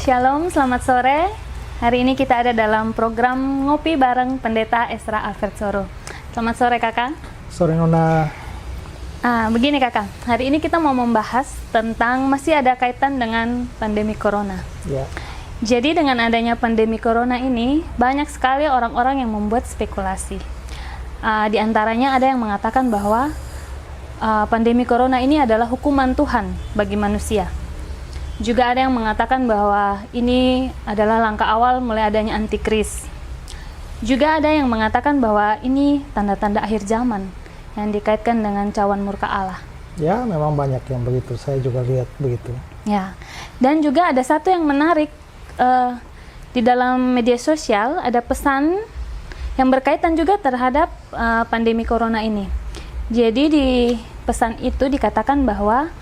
Shalom, selamat sore. Hari ini kita ada dalam program Ngopi bareng Pendeta Ezra Alfred Soro. Selamat sore kakak. Sore Nona. Begini kakak, hari ini kita mau membahas tentang masih ada kaitan dengan pandemi corona. Ya. Jadi dengan adanya pandemi corona ini, banyak sekali orang-orang yang membuat spekulasi. Di antaranya ada yang mengatakan bahwa pandemi corona ini adalah hukuman Tuhan bagi manusia. Juga ada yang mengatakan bahwa ini adalah langkah awal mulai adanya antikris. Juga ada yang mengatakan bahwa ini tanda-tanda akhir zaman yang dikaitkan dengan cawan murka Allah. Ya, memang banyak yang begitu. Saya juga lihat begitu. Ya, dan juga ada satu yang menarik di dalam media sosial, ada pesan yang berkaitan juga terhadap pandemi corona ini. Jadi di pesan itu dikatakan bahwa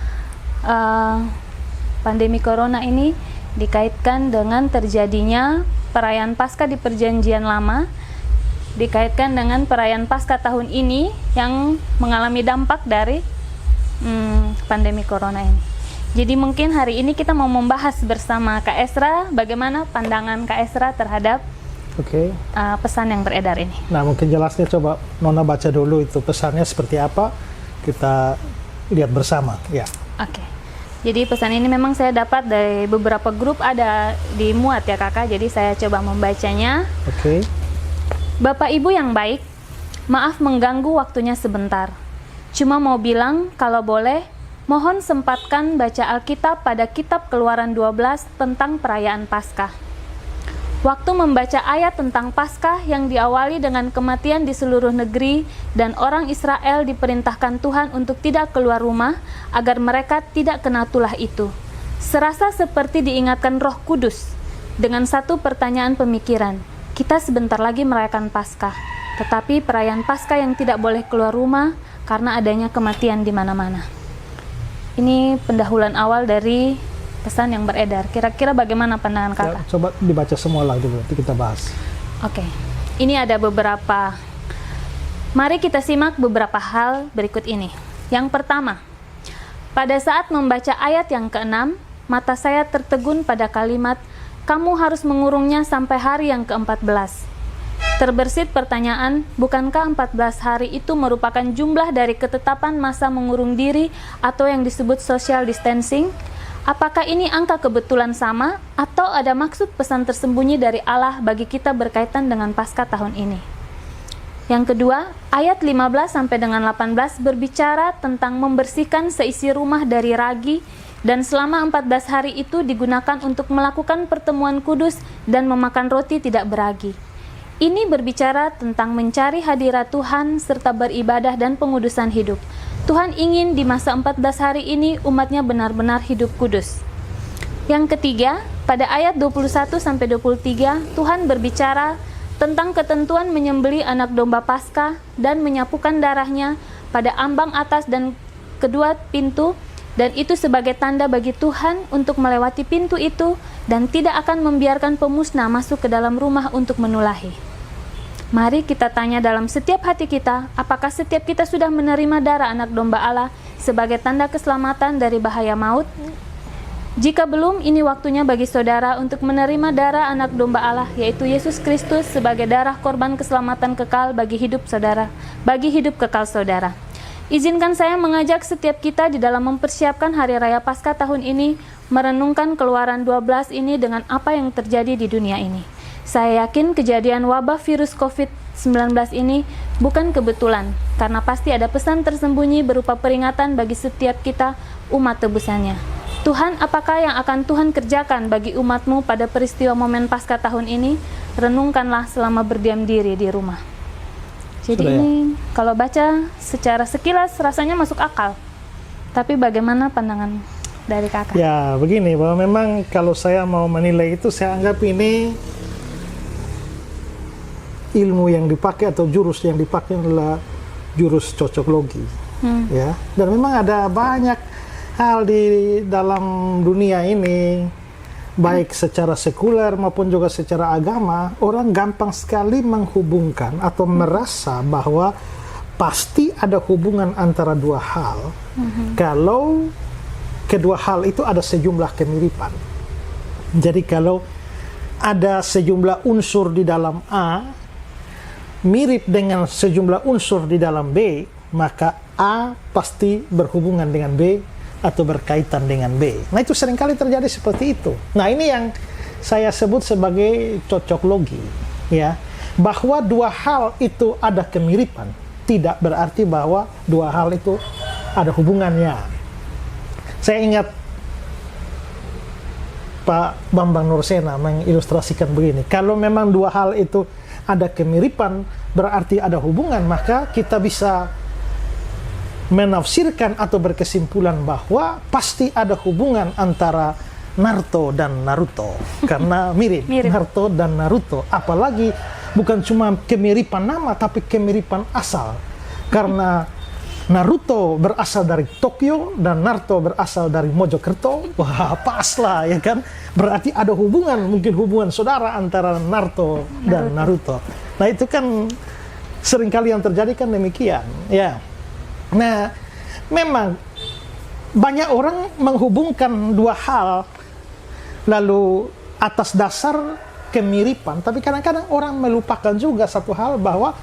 pandemi corona ini dikaitkan dengan terjadinya perayaan Paskah di Perjanjian Lama, dikaitkan dengan perayaan Paskah tahun ini yang mengalami dampak dari pandemi corona ini. Jadi mungkin hari ini kita mau membahas bersama Kak Ezra bagaimana pandangan Kak Ezra terhadap pesan yang beredar ini. Nah, mungkin jelasnya coba Nona baca dulu itu pesannya seperti apa, kita lihat bersama. Ya. Oke. Jadi pesan ini memang saya dapat dari beberapa grup, ada dimuat ya kakak, jadi saya coba membacanya. Oke. Bapak Ibu yang baik, maaf mengganggu waktunya sebentar. Cuma mau bilang kalau boleh, mohon sempatkan baca Alkitab pada kitab Keluaran 12 tentang perayaan Paskah. Waktu membaca ayat tentang Paskah yang diawali dengan kematian di seluruh negeri dan orang Israel diperintahkan Tuhan untuk tidak keluar rumah agar mereka tidak kena tulah itu. Serasa seperti diingatkan Roh Kudus dengan satu pertanyaan pemikiran. Kita sebentar lagi merayakan Paskah, tetapi perayaan Paskah yang tidak boleh keluar rumah karena adanya kematian di mana-mana. Ini pendahuluan awal dari pesan yang beredar. Kira-kira bagaimana pandangan kakak? Ya, coba dibaca semua lah dulu, nanti kita bahas. Oke. Ini ada beberapa. Mari kita simak beberapa hal berikut ini. Yang pertama, pada saat membaca ayat yang ke-6, mata saya tertegun pada kalimat, kamu harus mengurungnya sampai hari yang ke-14. Terbersit pertanyaan, bukankah 14 hari itu merupakan jumlah dari ketetapan masa mengurung diri atau yang disebut social distancing? Apakah ini angka kebetulan sama atau ada maksud pesan tersembunyi dari Allah bagi kita berkaitan dengan Paskah tahun ini? Yang kedua, ayat 15 sampai dengan 18 berbicara tentang membersihkan seisi rumah dari ragi dan selama 14 hari itu digunakan untuk melakukan pertemuan kudus dan memakan roti tidak beragi. Ini berbicara tentang mencari hadirat Tuhan serta beribadah dan pengudusan hidup. Tuhan ingin di masa 14 hari ini umatnya benar-benar hidup kudus. Yang ketiga, pada ayat 21-23, Tuhan berbicara tentang ketentuan menyembelih anak domba Paskah dan menyapukan darahnya pada ambang atas dan kedua pintu, dan itu sebagai tanda bagi Tuhan untuk melewati pintu itu dan tidak akan membiarkan pemusnah masuk ke dalam rumah untuk menulahi. Mari kita tanya dalam setiap hati kita, apakah setiap kita sudah menerima darah anak domba Allah sebagai tanda keselamatan dari bahaya maut? Jika belum, ini waktunya bagi saudara untuk menerima darah anak domba Allah, yaitu Yesus Kristus sebagai darah korban keselamatan kekal bagi hidup saudara, bagi hidup kekal saudara. Izinkan saya mengajak setiap kita di dalam mempersiapkan Hari Raya Paskah tahun ini, merenungkan Keluaran 12 ini dengan apa yang terjadi di dunia ini. Saya yakin kejadian wabah virus COVID-19 ini bukan kebetulan, karena pasti ada pesan tersembunyi berupa peringatan bagi setiap kita umat tebusannya. Tuhan, apakah yang akan Tuhan kerjakan bagi umatmu pada peristiwa momen Paskah tahun ini? Renungkanlah selama berdiam diri di rumah. Jadi ini kalau baca secara sekilas rasanya masuk akal. Tapi bagaimana pandangan dari kakak? Ya, begini, bahwa memang kalau saya mau menilai itu, saya anggap ini ilmu yang dipakai atau jurus yang dipakai adalah jurus cocoklogi. Ya. Dan memang ada banyak hal di dalam dunia ini, baik secara sekuler maupun juga secara agama, orang gampang sekali menghubungkan atau merasa bahwa pasti ada hubungan antara dua hal. Kalau kedua hal itu ada sejumlah kemiripan. Jadi kalau ada sejumlah unsur di dalam A mirip dengan sejumlah unsur di dalam B, maka A pasti berhubungan dengan B atau berkaitan dengan B. Nah, itu seringkali terjadi seperti itu. Nah, ini yang saya sebut sebagai cocok logi, ya. Bahwa dua hal itu ada kemiripan, tidak berarti bahwa dua hal itu ada hubungannya. Saya ingat Pak Bambang Nursena mengilustrasikan begini, kalau memang dua hal itu ada kemiripan, berarti ada hubungan, maka kita bisa menafsirkan atau berkesimpulan bahwa pasti ada hubungan antara Naruto dan Naruto, karena mirip. Naruto dan Naruto, apalagi bukan cuma kemiripan nama, tapi kemiripan asal, karena Naruto berasal dari Tokyo dan Naruto berasal dari Mojokerto. Wah, pas lah, ya kan? Berarti ada hubungan, mungkin hubungan saudara antara Naruto dan Naruto. Nah, itu kan seringkali yang terjadi kan demikian, ya. Nah, memang banyak orang menghubungkan dua hal lalu atas dasar kemiripan, tapi kadang-kadang orang melupakan juga satu hal, bahwa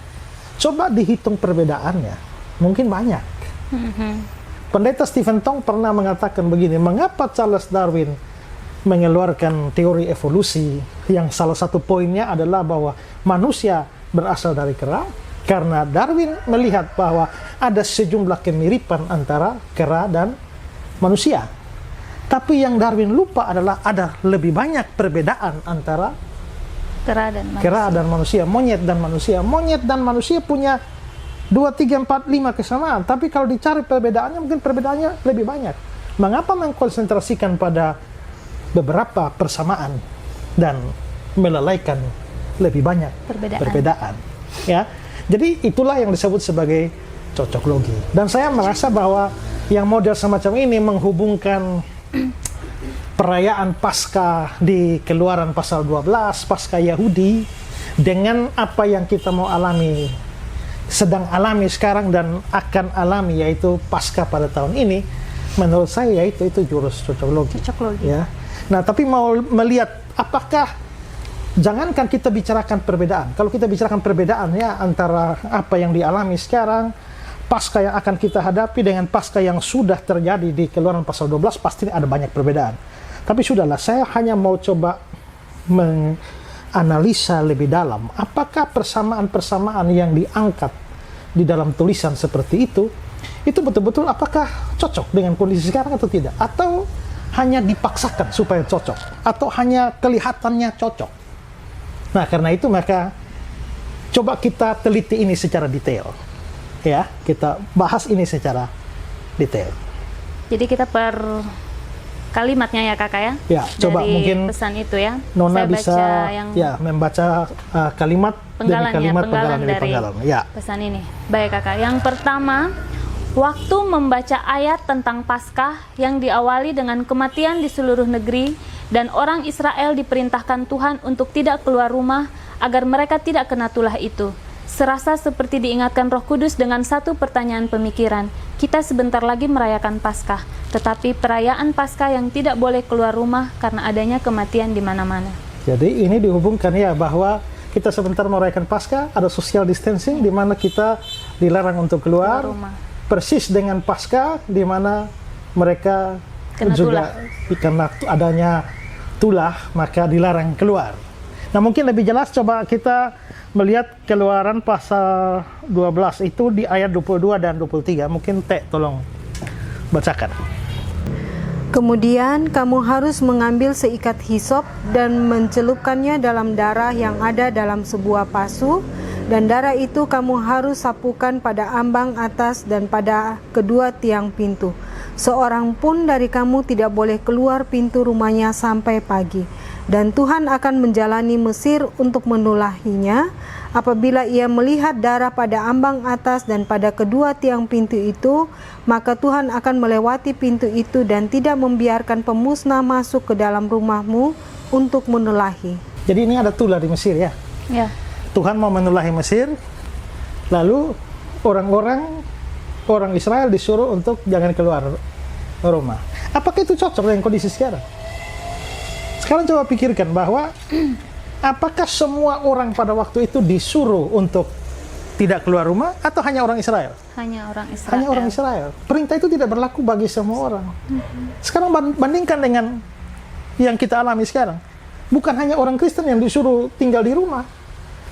coba dihitung perbedaannya. Mungkin banyak. Pendeta Stephen Tong pernah mengatakan begini, mengapa Charles Darwin mengeluarkan teori evolusi yang salah satu poinnya adalah bahwa manusia berasal dari kera, karena Darwin melihat bahwa ada sejumlah kemiripan antara kera dan manusia. Tapi yang Darwin lupa adalah ada lebih banyak perbedaan antara kera dan manusia, monyet dan manusia. Monyet dan manusia punya 2, 3, 4, 5 kesamaan, tapi kalau dicari perbedaannya, mungkin perbedaannya lebih banyak. Mengapa mengkonsentrasikan pada beberapa persamaan dan melalaikan lebih banyak perbedaan? Ya, jadi itulah yang disebut sebagai cocok logi. Dan saya merasa bahwa yang model semacam ini menghubungkan perayaan Paskah di Keluaran pasal 12, Paskah Yahudi, dengan apa yang kita mau alami, sedang alami sekarang dan akan alami, yaitu Paskah pada tahun ini, menurut saya itu jurus cocok logi. Ya. Nah, tapi mau melihat apakah, jangankan kita bicarakan perbedaan, kalau kita bicarakan perbedaan ya antara apa yang dialami sekarang, Paskah yang akan kita hadapi dengan Paskah yang sudah terjadi di Keluaran pasal 12, pasti ada banyak perbedaan. Tapi sudahlah, saya hanya mau coba analisa lebih dalam, apakah persamaan-persamaan yang diangkat di dalam tulisan seperti itu betul-betul apakah cocok dengan kondisi sekarang atau tidak, atau hanya dipaksakan supaya cocok, atau hanya kelihatannya cocok. Nah, karena itu maka coba kita teliti ini secara detail, ya, kita bahas ini secara detail. Jadi kita per kalimatnya ya kakak ya? Ya, coba dari mungkin pesan itu ya. Nona saya bisa yang ya membaca kalimat demi kalimat, penggalan demi penggalan. Ya. Pesan ini. Baik kakak. Yang pertama, waktu membaca ayat tentang Paskah yang diawali dengan kematian di seluruh negeri dan orang Israel diperintahkan Tuhan untuk tidak keluar rumah agar mereka tidak kena tulah itu. Serasa seperti diingatkan Roh Kudus dengan satu pertanyaan pemikiran. Kita sebentar lagi merayakan Paskah, tetapi perayaan Paskah yang tidak boleh keluar rumah karena adanya kematian di mana-mana. Jadi ini dihubungkan ya, bahwa kita sebentar merayakan Paskah, ada social distancing di mana kita dilarang untuk keluar rumah. Persis dengan Paskah di mana mereka kena juga karena adanya tulah maka dilarang keluar. Nah, mungkin lebih jelas coba kita melihat Keluaran pasal 12 itu di ayat 22 dan 23. Mungkin tolong bacakan. Kemudian kamu harus mengambil seikat hisop dan mencelupkannya dalam darah yang ada dalam sebuah pasu, dan darah itu kamu harus sapukan pada ambang atas dan pada kedua tiang pintu. Seorang pun dari kamu tidak boleh keluar pintu rumahnya sampai pagi. Dan Tuhan akan menjalani Mesir untuk menulahinya. Apabila ia melihat darah pada ambang atas dan pada kedua tiang pintu itu, maka Tuhan akan melewati pintu itu dan tidak membiarkan pemusnah masuk ke dalam rumahmu untuk menulahi. Jadi ini ada tulah di Mesir ya? Ya. Tuhan mau menulahi Mesir, lalu orang Israel disuruh untuk jangan keluar rumah. Apakah itu cocok dengan kondisi sekarang? Sekarang coba pikirkan bahwa apakah semua orang pada waktu itu disuruh untuk tidak keluar rumah atau hanya orang Israel? Hanya orang Israel. Hanya orang Israel. Perintah itu tidak berlaku bagi semua orang. Sekarang bandingkan dengan yang kita alami sekarang. Bukan hanya orang Kristen yang disuruh tinggal di rumah,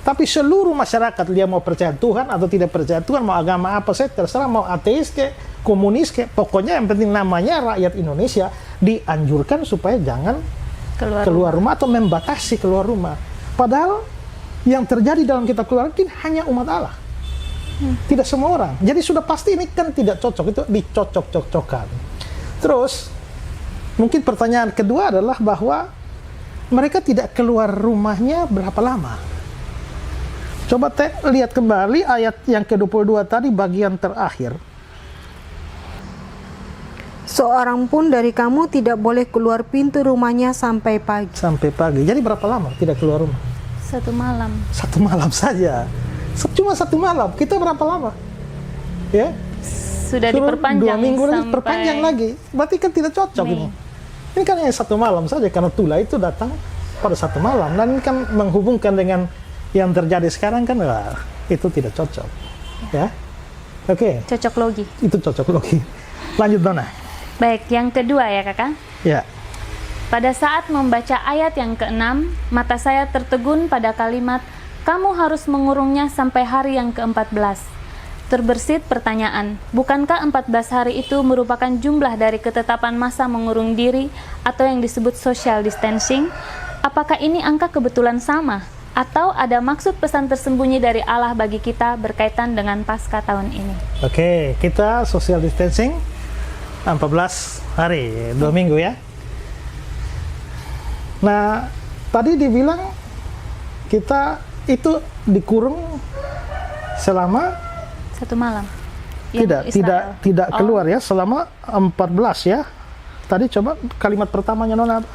tapi seluruh masyarakat, dia mau percaya Tuhan atau tidak percaya Tuhan, mau agama apa saja, terserah, mau ateis ke, komunis ke, pokoknya yang penting namanya rakyat Indonesia dianjurkan supaya jangan keluar rumah atau membatasi keluar rumah. Padahal yang terjadi dalam kitab Keluaran hanya umat Allah. Tidak semua orang. Jadi sudah pasti ini kan tidak cocok, itu dicocok-cocokkan. Terus, mungkin pertanyaan kedua adalah bahwa mereka tidak keluar rumahnya berapa lama? Coba lihat kembali ayat yang ke-22 tadi bagian terakhir. Seorang pun dari kamu tidak boleh keluar pintu rumahnya sampai pagi. Sampai pagi. Jadi berapa lama tidak keluar rumah? 1 malam. 1 malam saja. Cuma 1 malam. Kita berapa lama? Ya? Sudah diperpanjang 2 minggu lagi, sampai perpanjang lagi. Berarti kan tidak cocok ini. Ini kan hanya 1 malam saja karena Tula itu datang pada 1 malam. Dan ini kan menghubungkan dengan yang terjadi sekarang kan, wah, itu tidak cocok. Ya? Oke. Cocok logi. Itu cocok logi. Lanjut, Dona. Baik, yang kedua ya kakak. Ya. Pada saat membaca ayat yang ke-6, mata saya tertegun pada kalimat, kamu harus mengurungnya sampai hari yang ke-14. Terbersit pertanyaan, bukankah 14 hari itu merupakan jumlah dari ketetapan masa mengurung diri atau yang disebut social distancing? Apakah ini angka kebetulan sama? Atau ada maksud pesan tersembunyi dari Allah bagi kita berkaitan dengan Paskah tahun ini? Oke, kita social distancing 14 hari, 2 minggu ya. Nah, tadi dibilang kita itu dikurung selama 1 malam. Yang Israel. tidak keluar ya, selama 14 ya. Tadi coba kalimat pertamanya Nona apa?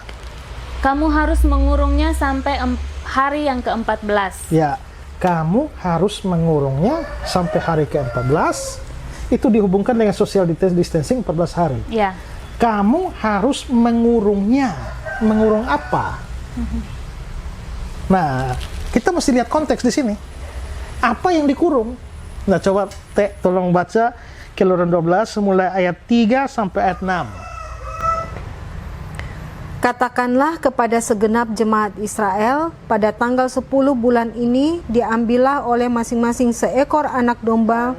Kamu harus mengurungnya sampai hari yang ke-14. Ya, kamu harus mengurungnya sampai hari ke-14. Itu dihubungkan dengan social distancing 14 hari. Ya. Kamu harus mengurungnya. Mengurung apa? Nah, kita mesti lihat konteks di sini. Apa yang dikurung? Nah, coba tolong baca Keluaran 12 mulai ayat 3 sampai ayat 6. Katakanlah kepada segenap jemaat Israel, pada tanggal 10 bulan ini diambillah oleh masing-masing seekor anak domba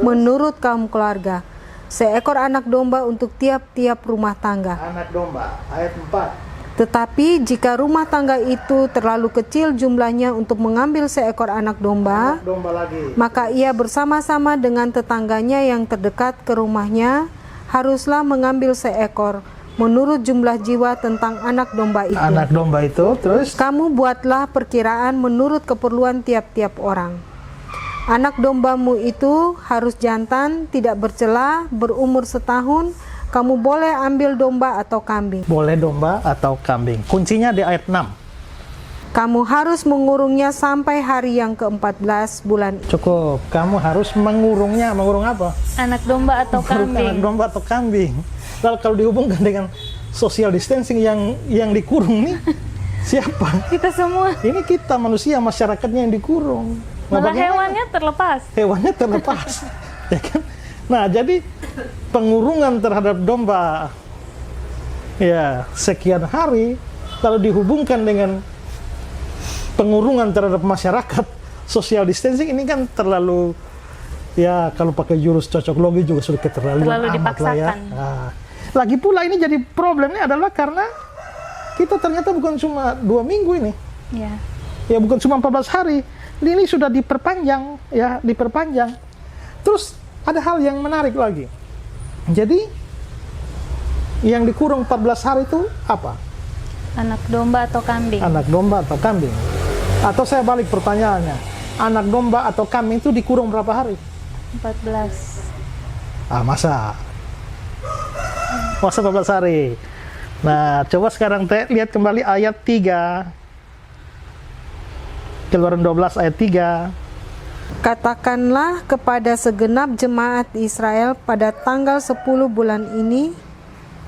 menurut kaum keluarga. Seekor anak domba untuk tiap-tiap rumah tangga. Anak domba, ayat 4. Tetapi jika rumah tangga itu terlalu kecil jumlahnya untuk mengambil seekor anak domba lagi. maka ia bersama-sama dengan tetangganya yang terdekat ke rumahnya haruslah mengambil seekor menurut jumlah jiwa tentang anak domba itu. Anak domba itu, terus? Kamu buatlah perkiraan menurut keperluan tiap-tiap orang. Anak dombamu itu harus jantan, tidak bercela, berumur setahun. Kamu boleh ambil domba atau kambing. Boleh domba atau kambing. Kuncinya di ayat 6. Kamu harus mengurungnya sampai hari yang ke-14 bulan. Cukup. Kamu harus mengurungnya. Mengurung apa? Anak domba atau kambing. Anak domba atau kambing. Lalu kalau dihubungkan dengan social distancing yang dikurung nih, siapa? Kita semua. Ini kita manusia, masyarakatnya yang dikurung. Nah, Malah hewannya terlepas. Hewannya terlepas. Ya kan? Nah, jadi pengurungan terhadap domba ya sekian hari lalu dihubungkan dengan pengurungan terhadap masyarakat, social distancing ini kan terlalu, ya kalau pakai jurus cocok logi juga sudah keterlaluan. Terlalu amat lah ya. dipaksakan. Nah, lagi pula ini jadi problemnya adalah karena kita ternyata bukan cuma 2 minggu ini. Ya. Ya bukan cuma 14 hari. Ini sudah diperpanjang, ya, diperpanjang. Terus ada hal yang menarik lagi. Jadi yang dikurung 14 hari itu apa? Anak domba atau kambing. Anak domba atau kambing. Atau saya balik pertanyaannya. Anak domba atau kambing itu dikurung berapa hari? 14. Ah, masa 14 hari. Nah, coba sekarang lihat kembali ayat 3. Keluaran 12 ayat 3. Katakanlah kepada segenap jemaat Israel pada tanggal 10 bulan ini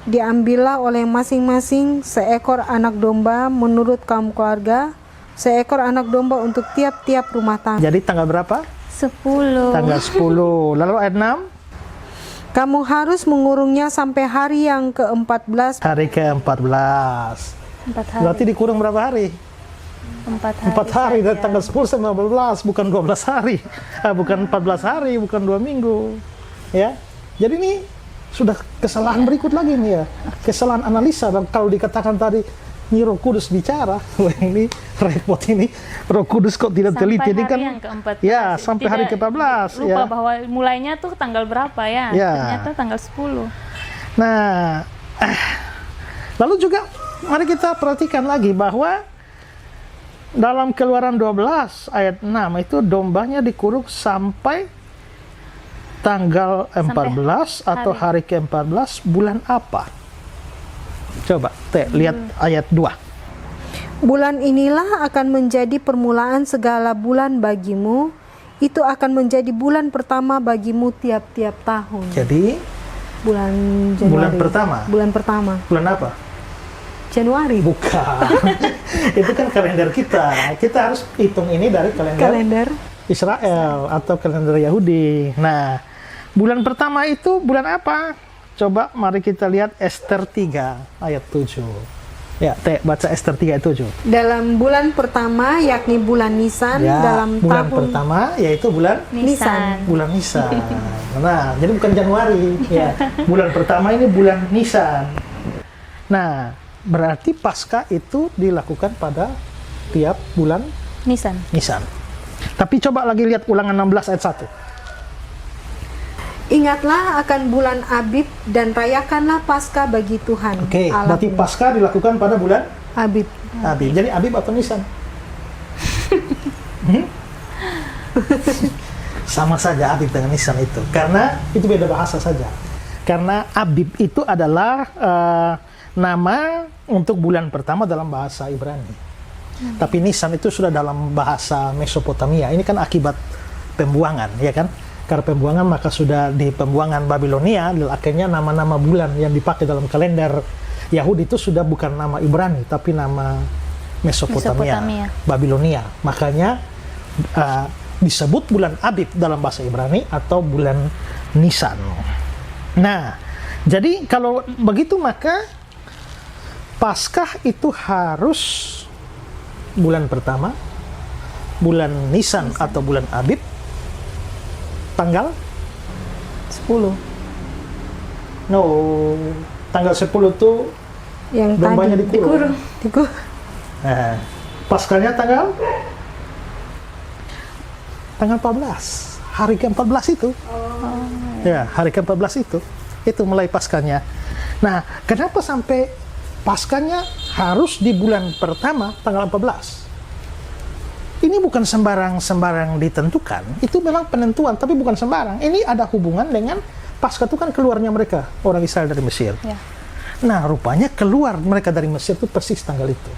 diambillah oleh masing-masing seekor anak domba menurut kaum keluarga, seekor anak domba untuk tiap-tiap rumah tangga. Jadi tanggal berapa? 10. Tanggal 10. Lalu ayat 6. Kamu harus mengurungnya sampai hari yang ke-14. Hari ke-14. 4 hari. Berarti dikurung berapa hari? 4 hari. 4 hari dari saja. tanggal 10 sampai 15, bukan 12 hari. Bukan 14 hari, bukan 2 minggu. Ya. Jadi ini sudah kesalahan berikut lagi nih ya. Kesalahan analisa. Dan kalau dikatakan tadi ini Roh Kudus bicara, wah ini repot ini. Roh Kudus kok tidak Sampai teliti ini hari kan? yang ke-14. Ya, sampai hari Tidak ke-14 lupa ya. bahwa mulainya tuh tanggal berapa ya? Ya. Ternyata tanggal 10. Nah, lalu juga mari kita perhatikan lagi bahwa dalam Keluaran 12 ayat 6 itu dombanya dikurung sampai tanggal 14 atau hari ke-14 bulan apa? Coba, lihat ayat 2. Bulan inilah akan menjadi permulaan segala bulan bagimu. Itu akan menjadi bulan pertama bagimu tiap-tiap tahun. Jadi, Bulan Januari. bulan pertama. Bulan pertama. Bulan apa? Januari. Bukan. Itu kan kalender kita. Kita harus hitung ini dari Kalender. Israel atau kalender Yahudi. Nah, bulan pertama itu bulan apa? Coba mari kita lihat Ester 3 ayat 7. Ya, baca Ester 3 ayat 7. Dalam bulan pertama yakni bulan Nisan Ya, dalam bulan tahun pertama yaitu bulan Nisan. bulan Nisan. Nah, jadi bukan Januari ya. Bulan pertama ini bulan Nisan. Nah, berarti Paskah itu dilakukan pada tiap bulan Nisan. Nisan. Tapi coba lagi lihat Ulangan 16 ayat 1. Ingatlah akan bulan Abib dan rayakanlah Paskah bagi Tuhan. Oke, Allahmu. berarti Paskah dilakukan pada bulan Abib. Abib. Jadi Abib atau Nisan? Sama saja Abib dengan Nisan itu. Karena itu beda bahasa saja. Karena Abib itu adalah nama untuk bulan pertama dalam bahasa Ibrani. Tapi Nisan itu sudah dalam bahasa Mesopotamia. Ini kan akibat pembuangan, ya kan? Karena pembuangan maka sudah di pembuangan Babilonia, akhirnya nama-nama bulan yang dipakai dalam kalender Yahudi itu sudah bukan nama Ibrani, tapi nama Mesopotamia. Babilonia. Makanya disebut bulan Abib dalam bahasa Ibrani atau bulan Nisan. Nah, jadi kalau begitu maka Paskah itu harus bulan pertama, bulan Nisan atau bulan Abib, tanggal 10. No, tanggal 10 tuh Yang dombanya tadi dikurung. Dikurung. Nah, Paskahnya tanggal 14, hari ke-14 itu. Ya, hari ke-14 itu mulai Paskahnya. Nah, kenapa sampai Paskahnya harus di bulan pertama tanggal 14? Ini bukan sembarang ditentukan, itu memang penentuan, tapi bukan sembarang. Ini ada hubungan dengan Paskah itu kan keluarnya mereka, orang Israel dari Mesir. Ya. Nah, rupanya keluar mereka dari Mesir itu persis tanggal itu.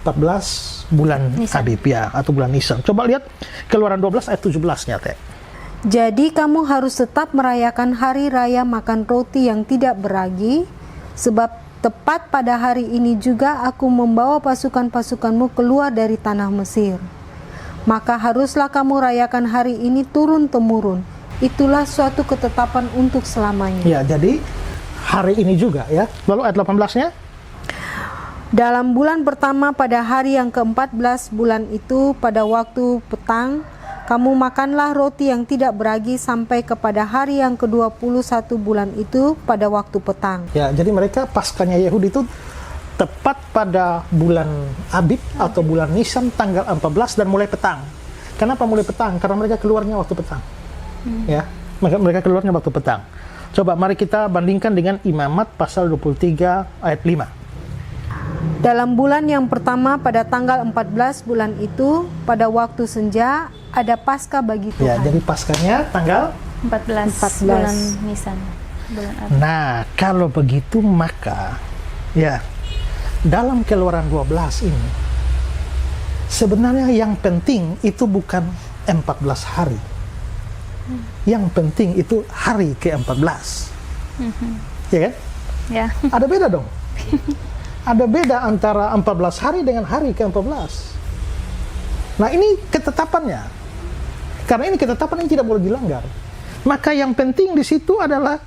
14 bulan Nisan. Abib ya, atau bulan Nisan. Coba lihat Keluaran 12 ayat 17-nya, Teh. Jadi kamu harus tetap merayakan hari raya makan roti yang tidak beragi, sebab tepat pada hari ini juga aku membawa pasukan-pasukanmu keluar dari tanah Mesir. Maka haruslah kamu rayakan hari ini turun-temurun. Itulah suatu ketetapan untuk selamanya. Ya, jadi hari ini juga ya. Lalu ayat 18-nya. Dalam bulan pertama pada hari yang ke-14 bulan itu pada waktu petang, kamu makanlah roti yang tidak beragi sampai kepada hari yang ke-21 bulan itu pada waktu petang. Ya, jadi mereka Paskahnya Yahudi itu tepat pada bulan Abib atau bulan Nisan tanggal 14 dan mulai petang. Kenapa mulai petang? Karena mereka keluarnya waktu petang. Ya, mereka keluarnya waktu petang. Coba mari kita bandingkan dengan Imamat pasal 23 ayat 5. Dalam bulan yang pertama pada tanggal 14 bulan itu pada waktu senja ada Paskah bagi Ya, Tuhan. jadi Paskahnya tanggal 14 bulan Nisan. Bulan Abib. Nah, kalau begitu maka ya dalam Keluaran 12 ini sebenarnya yang penting itu bukan 14 hari. Yang penting itu hari ke-14. Ya kan? Ya. Ada beda dong. Ada beda antara 14 hari dengan hari ke-14. Nah, ini ketetapannya. Karena ini ketetapan yang tidak boleh dilanggar. Maka yang penting di situ adalah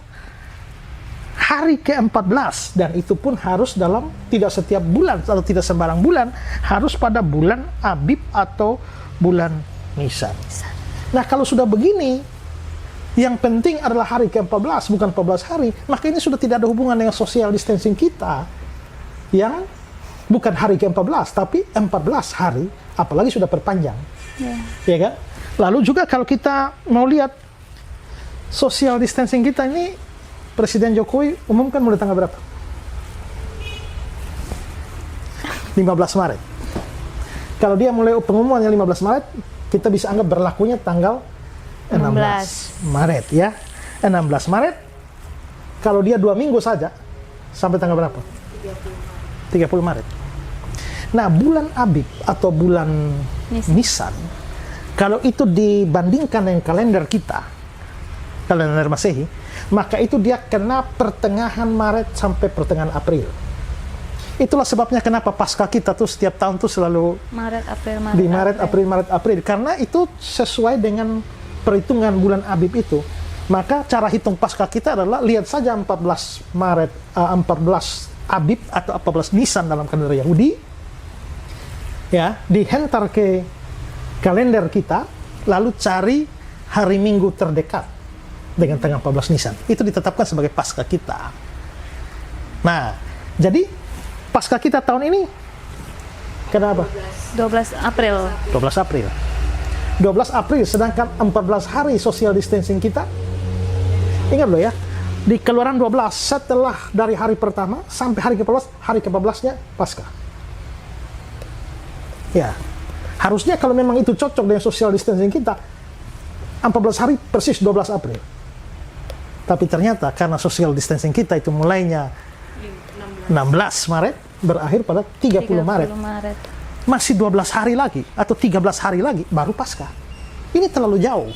hari ke-14, dan itu pun harus dalam tidak setiap bulan atau tidak sembarang bulan, harus pada bulan Abib atau bulan Nisan. Nah, kalau sudah begini, yang penting adalah hari ke-14, bukan 14 hari, maka ini sudah tidak ada hubungan dengan social distancing kita yang bukan hari ke-14, tapi 14 hari, apalagi sudah perpanjang. Ya kan? Lalu juga kalau kita mau lihat social distancing kita ini, Presiden Jokowi umumkan mulai tanggal berapa? 15 Maret. Kalau dia mulai pengumumannya 15 Maret, kita bisa anggap berlakunya tanggal 16 Maret ya. 16 Maret, kalau dia 2 minggu saja, sampai tanggal berapa? 30 Maret. Nah, bulan Abib atau bulan Nisan, kalau itu dibandingkan dengan kalender kita, kalender Masehi, maka itu dia kena pertengahan Maret sampai pertengahan April. Itulah sebabnya kenapa Paskah kita tuh setiap tahun tuh selalu Maret, April. Karena itu sesuai dengan perhitungan bulan Abib itu. Maka cara hitung Paskah kita adalah lihat saja 14 Maret, 14 Abib atau 14 Nisan dalam kalender Yahudi, ya, dihentar ke kalender kita, lalu cari hari Minggu terdekat dengan tanggal 14 Nisan. Itu ditetapkan sebagai Paskah kita. Nah, jadi Paskah kita tahun ini kenapa? 12 April. 12 April. 12 April, sedangkan 14 hari social distancing kita. Ingat loh ya, di Keluaran 12 setelah dari hari pertama sampai hari ke-14, hari ke-14-nya Paskah. Ya, harusnya kalau memang itu cocok dengan social distancing kita, 14 hari persis 12 April. Tapi ternyata karena social distancing kita itu mulainya 16 Maret, berakhir pada 30 Maret. Masih 12 hari lagi, atau 13 hari lagi, baru Paskah. Ini terlalu jauh.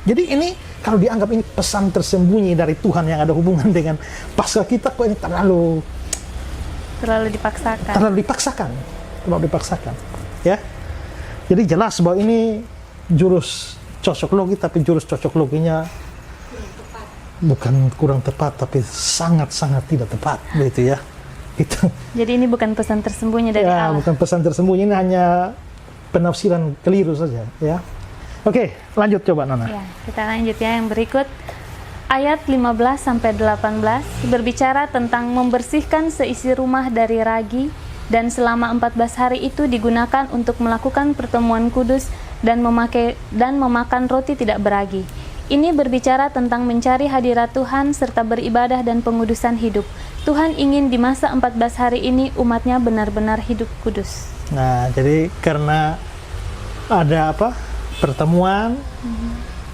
Jadi ini, kalau dianggap ini pesan tersembunyi dari Tuhan yang ada hubungan dengan Paskah kita, kok ini terlalu dipaksakan. Terlalu dipaksakan. Ya. Jadi jelas bahwa ini jurus cocok logi, tapi jurus cocok loginya bukan kurang tepat, tapi sangat-sangat tidak tepat, begitu ya. Itu. Jadi ini bukan pesan tersembunyi dari Allah. Bukan pesan tersembunyi, ini hanya penafsiran keliru saja, ya. Oke, lanjut coba Nona. Ya, kita lanjut ya yang berikut. Ayat 15 sampai 18 berbicara tentang membersihkan seisi rumah dari ragi, dan selama 14 hari itu digunakan untuk melakukan pertemuan kudus dan memakan roti tidak beragi. Ini berbicara tentang mencari hadirat Tuhan serta beribadah dan pengudusan hidup. Tuhan ingin di masa 14 hari ini umatnya benar-benar hidup kudus. Nah, jadi karena ada pertemuan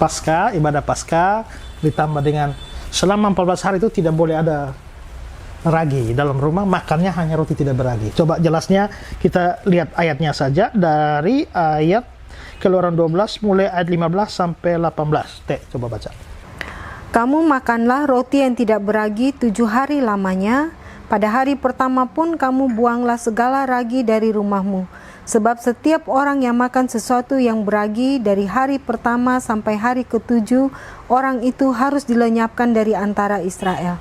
Paskah, ibadah Paskah, ditambah dengan selama 14 hari itu tidak boleh ada ragi dalam rumah, makannya hanya roti tidak beragi. Coba jelasnya kita lihat ayatnya saja dari ayat Keluaran 12 mulai ayat 15 sampai 18. Coba baca. Kamu makanlah roti yang tidak beragi 7 hari lamanya. Pada hari pertama pun kamu buanglah segala ragi dari rumahmu. Sebab setiap orang yang makan sesuatu yang beragi dari hari pertama sampai hari ke-7, orang itu harus dilenyapkan dari antara Israel.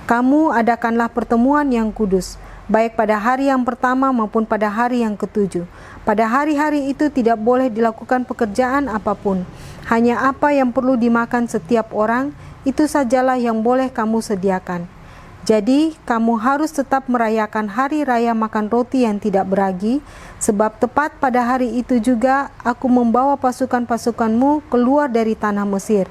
Kamu adakanlah pertemuan yang kudus, baik pada hari yang pertama maupun pada hari yang ke-7. Pada hari-hari itu tidak boleh dilakukan pekerjaan apapun. Hanya apa yang perlu dimakan setiap orang, itu sajalah yang boleh kamu sediakan. Jadi, kamu harus tetap merayakan hari raya makan roti yang tidak beragi, sebab tepat pada hari itu juga aku membawa pasukan-pasukanmu keluar dari tanah Mesir.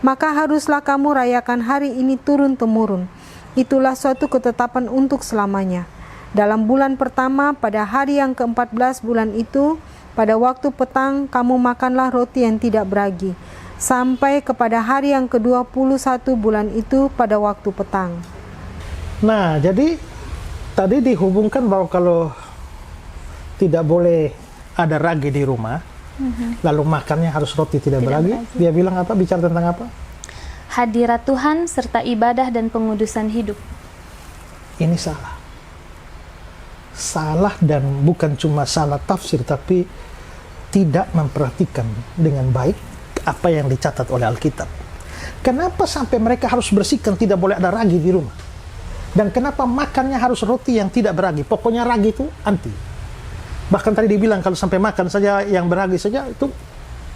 Maka haruslah kamu rayakan hari ini turun-temurun. Itulah suatu ketetapan untuk selamanya. Dalam bulan pertama, pada hari yang ke-14 bulan itu, pada waktu petang, kamu makanlah roti yang tidak beragi, sampai kepada hari yang ke-21 bulan itu pada waktu petang. Nah, jadi tadi dihubungkan bahwa kalau tidak boleh ada ragi di rumah, lalu makannya harus roti tidak beragi. Dia bilang apa? Bicara tentang apa? Hadirat Tuhan serta ibadah dan pengudusan hidup. ini salah. Salah, dan bukan cuma salah tafsir, tapi tidak memperhatikan dengan baik apa yang dicatat oleh Alkitab. Kenapa sampai mereka harus bersihkan tidak boleh ada ragi di rumah? Dan kenapa makannya harus roti yang tidak beragi? Pokoknya ragi itu anti. Bahkan tadi dibilang kalau sampai makan saja yang beragi saja itu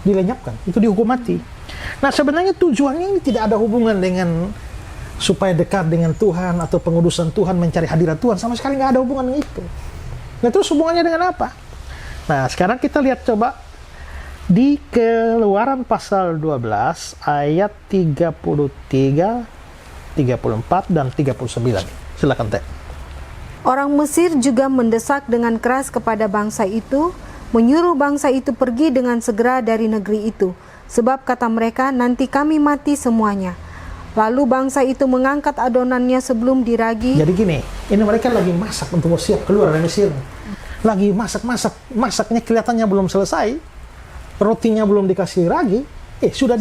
dilenyapkan, itu dihukum mati. Nah, sebenarnya tujuannya ini tidak ada hubungan dengan supaya dekat dengan Tuhan atau pengudusan Tuhan, mencari hadirat Tuhan, sama sekali nggak ada hubungan dengan itu. Nah, terus hubungannya dengan apa? Nah, sekarang kita lihat coba di Keluaran pasal 12 ayat 33, 34 dan 39. Silakan Teh. Orang Mesir juga mendesak dengan keras kepada bangsa itu, menyuruh bangsa itu pergi dengan segera dari negeri itu, sebab kata mereka, nanti kami mati semuanya. Lalu bangsa itu mengangkat adonannya sebelum diragi. Jadi gini, ini mereka lagi masak untuk mau siap keluar dari Mesir. Lagi masaknya kelihatannya belum selesai, rotinya belum dikasih ragi, sudah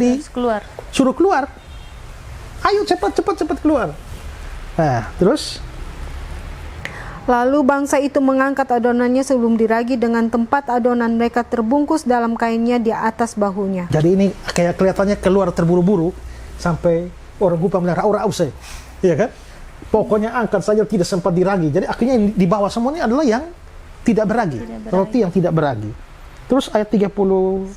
suruh keluar. Ayo cepat keluar. Nah, terus? Lalu bangsa itu mengangkat adonannya sebelum diragi dengan tempat adonan mereka terbungkus dalam kainnya di atas bahunya. Jadi ini kayak kelihatannya keluar terburu-buru sampai orang Kupang bilang ora usai, ya kan? Pokoknya angkat saja, tidak sempat diragi. Jadi akhirnya yang di bawah semuanya adalah yang tidak beragi, roti yang tidak beragi. Terus ayat 39.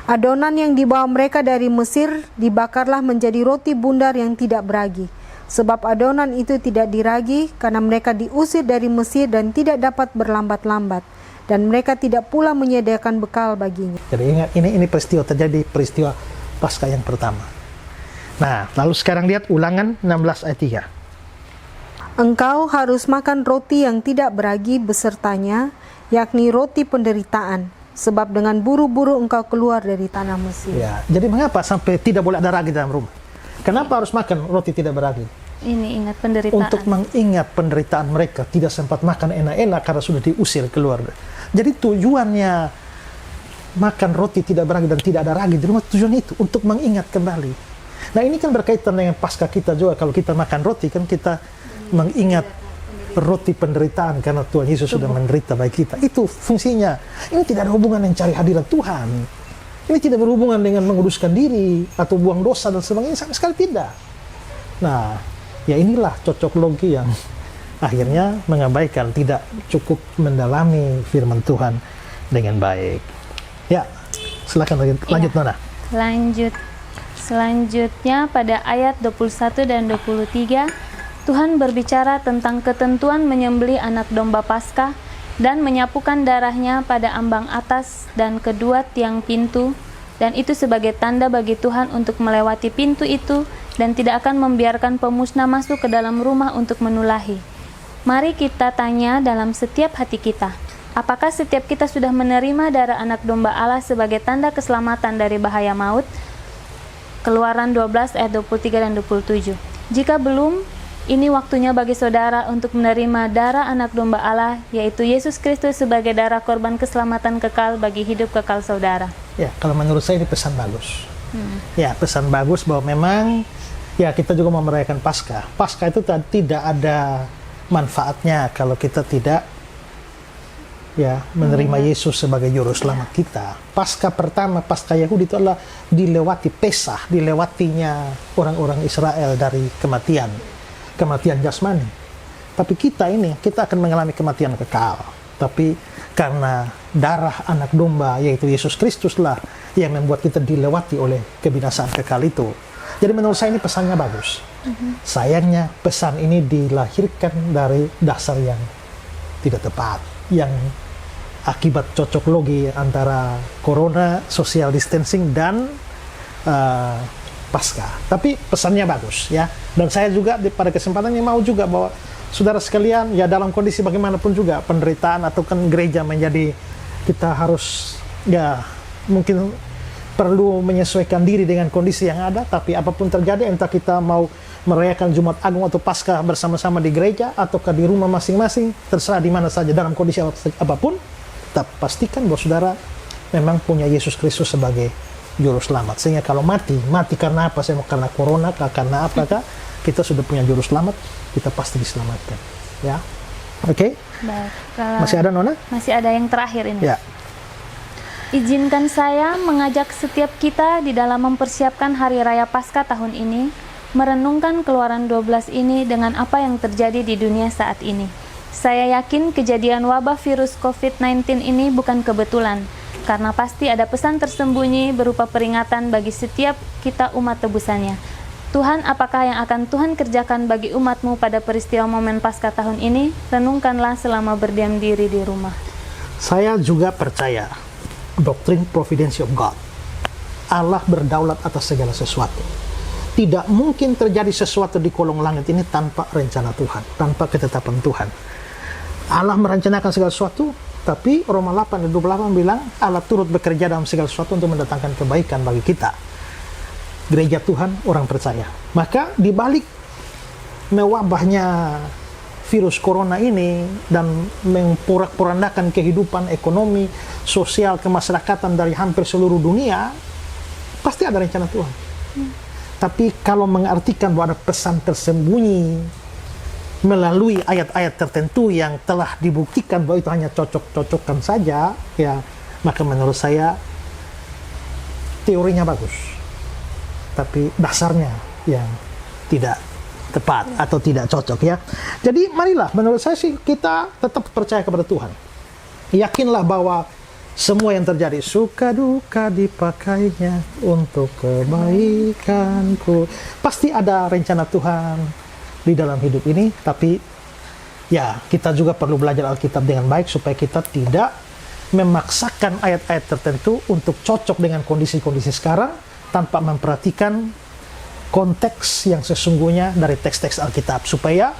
Adonan yang dibawa mereka dari Mesir dibakarlah menjadi roti bundar yang tidak beragi. Sebab adonan itu tidak diragi karena mereka diusir dari Mesir dan tidak dapat berlambat-lambat. Dan mereka tidak pula menyediakan bekal baginya. Jadi ingat, ini peristiwa terjadi, peristiwa Paskah yang pertama. Nah, lalu sekarang lihat Ulangan 16 ayat 3. Engkau harus makan roti yang tidak beragi besertanya, yakni roti penderitaan, sebab dengan buru-buru engkau keluar dari tanah Mesir. Ya, jadi mengapa sampai tidak boleh ada ragi dalam rumah? Kenapa harus makan roti tidak beragi? Ini ingat penderitaan. Untuk mengingat penderitaan mereka, tidak sempat makan enak-enak karena sudah diusir keluar. Jadi tujuannya makan roti tidak beragi dan tidak ada ragi di rumah, tujuannya itu untuk mengingat kembali. Nah, ini kan berkaitan dengan Paskah kita juga. Kalau kita makan roti kan kita mengingat roti penderitaan karena Tuhan Yesus sudah menderita bagi kita. Itu fungsinya. Ini tidak ada hubungan dengan cari hadirat Tuhan. Ini tidak berhubungan dengan menguduskan diri atau buang dosa dan sebagainya, sama sekali tidak. Nah, ya inilah cocok logi yang akhirnya mengabaikan, tidak cukup mendalami firman Tuhan dengan baik. Ya, silakan lanjut Nona. Lanjut. Selanjutnya pada ayat 21 dan 23, Tuhan berbicara tentang ketentuan menyembelih anak domba Paskah dan menyapukan darahnya pada ambang atas dan kedua tiang pintu, dan itu sebagai tanda bagi Tuhan untuk melewati pintu itu dan tidak akan membiarkan pemusnah masuk ke dalam rumah untuk menulahi. Mari kita tanya dalam setiap hati kita, apakah setiap kita sudah menerima darah anak domba Allah sebagai tanda keselamatan dari bahaya maut? Keluaran 12 ayat 23 dan 27. Jika belum, ini waktunya bagi saudara untuk menerima darah anak domba Allah, yaitu Yesus Kristus sebagai darah korban keselamatan kekal bagi hidup kekal saudara. Ya, kalau menurut saya ini pesan bagus. Ya, pesan bagus bahwa memang ya kita juga mau merayakan Paskah. Paskah itu tidak ada manfaatnya kalau kita tidak menerima Yesus sebagai juru selamat kita. Paskah pertama, Paskah Yahudi itu adalah dilewati Pesah, dilewatinya orang-orang Israel dari kematian jasmani. Tapi kita akan mengalami kematian kekal. Tapi karena darah anak domba, yaitu Yesus Kristuslah yang membuat kita dilewati oleh kebinasaan kekal itu. Jadi menurut saya ini pesannya bagus. Sayangnya pesan ini dilahirkan dari dasar yang tidak tepat, yang akibat cocok logi antara corona, social distancing, dan Paskah. Tapi pesannya bagus ya. Dan saya juga pada kesempatan ini mau juga bahwa saudara sekalian, ya dalam kondisi bagaimanapun juga penderitaan atau kan gereja menjadi, kita harus mungkin perlu menyesuaikan diri dengan kondisi yang ada. Tapi apapun terjadi, entah kita mau merayakan Jumat Agung atau Paskah bersama-sama di gereja ataukah di rumah masing-masing, terserah di mana saja dalam kondisi apapun, tetap pastikan bahwa saudara memang punya Yesus Kristus sebagai juru selamat. Sehingga kalau mati karena apa? Saya mau karena corona kah, karena apakah? kita sudah punya juru selamat, kita pasti diselamatkan. Ya, oke? Baik. Masih ada Nona? Masih ada yang terakhir ini. Ya. Izinkan saya mengajak setiap kita di dalam mempersiapkan Hari Raya Paskah tahun ini, merenungkan Keluaran 12 ini dengan apa yang terjadi di dunia saat ini. Saya yakin kejadian wabah virus COVID-19 ini bukan kebetulan, karena pasti ada pesan tersembunyi berupa peringatan bagi setiap kita umat tebusannya. Tuhan, apakah yang akan Tuhan kerjakan bagi umatmu pada peristiwa momen Paskah tahun ini? Renungkanlah selama berdiam diri di rumah. Saya juga percaya doktrin providence of God. Allah berdaulat atas segala sesuatu. Tidak mungkin terjadi sesuatu di kolong langit ini tanpa rencana Tuhan, tanpa ketetapan Tuhan. Allah merencanakan segala sesuatu, tapi Roma 8 dan 28 bilang Allah turut bekerja dalam segala sesuatu untuk mendatangkan kebaikan bagi kita. Gereja Tuhan, orang percaya. Maka di balik mewabahnya virus corona ini dan memporak-porandakan kehidupan ekonomi, sosial, kemasyarakatan dari hampir seluruh dunia, pasti ada rencana Tuhan. Tapi kalau mengartikan bahwa ada pesan tersembunyi melalui ayat-ayat tertentu yang telah dibuktikan bahwa itu hanya cocok-cocokkan saja, ya, maka menurut saya teorinya bagus, tapi dasarnya yang tidak tepat atau tidak cocok, ya. Jadi marilah, menurut saya sih kita tetap percaya kepada Tuhan. Yakinlah bahwa semua yang terjadi suka duka dipakainya untuk kebaikanku. Pasti ada rencana Tuhan di dalam hidup ini, tapi ya kita juga perlu belajar Alkitab dengan baik supaya kita tidak memaksakan ayat-ayat tertentu untuk cocok dengan kondisi-kondisi sekarang tanpa memperhatikan konteks yang sesungguhnya dari teks-teks Alkitab, supaya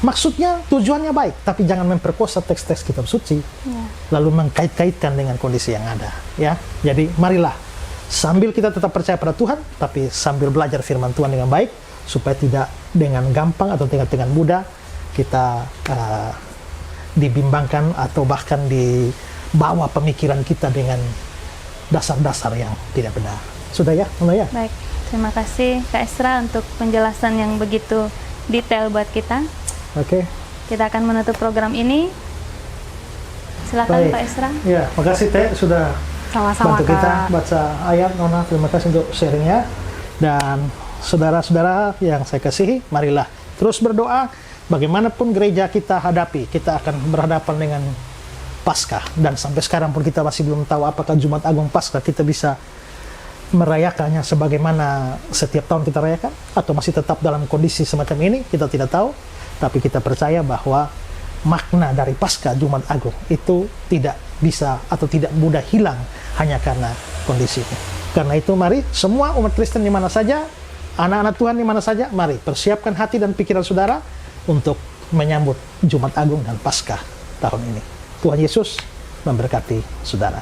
maksudnya tujuannya baik, tapi jangan memperkosa teks-teks kitab suci, lalu mengkait-kaitkan dengan kondisi yang ada, ya. Jadi marilah sambil kita tetap percaya pada Tuhan, tapi sambil belajar firman Tuhan dengan baik, supaya tidak dengan gampang atau dengan mudah kita dibimbangkan atau bahkan dibawa pemikiran kita dengan dasar-dasar yang tidak benar. Sudah ya, Nona ya? Baik, terima kasih Kak Esra untuk penjelasan yang begitu detail buat kita. Oke. Kita akan menutup program ini. Silakan Baik. Pak Esra. Ya, makasih Teh sudah Sama-sama, bantu kita Kak. baca ayat. Nona, terima kasih untuk sharingnya. Dan saudara-saudara yang saya kasihi, marilah terus berdoa. Bagaimanapun gereja kita hadapi, kita akan berhadapan dengan Paskah. Dan sampai sekarang pun kita masih belum tahu apakah Jumat Agung Paskah kita bisa merayakannya sebagaimana setiap tahun kita rayakan, atau masih tetap dalam kondisi semacam ini, kita tidak tahu. Tapi kita percaya bahwa makna dari Paskah Jumat Agung itu tidak bisa atau tidak mudah hilang hanya karena kondisi ini. Karena itu mari semua umat Kristen di mana saja, anak-anak Tuhan di mana saja, mari persiapkan hati dan pikiran saudara untuk menyambut Jumat Agung dan Paskah tahun ini. Tuhan Yesus memberkati saudara.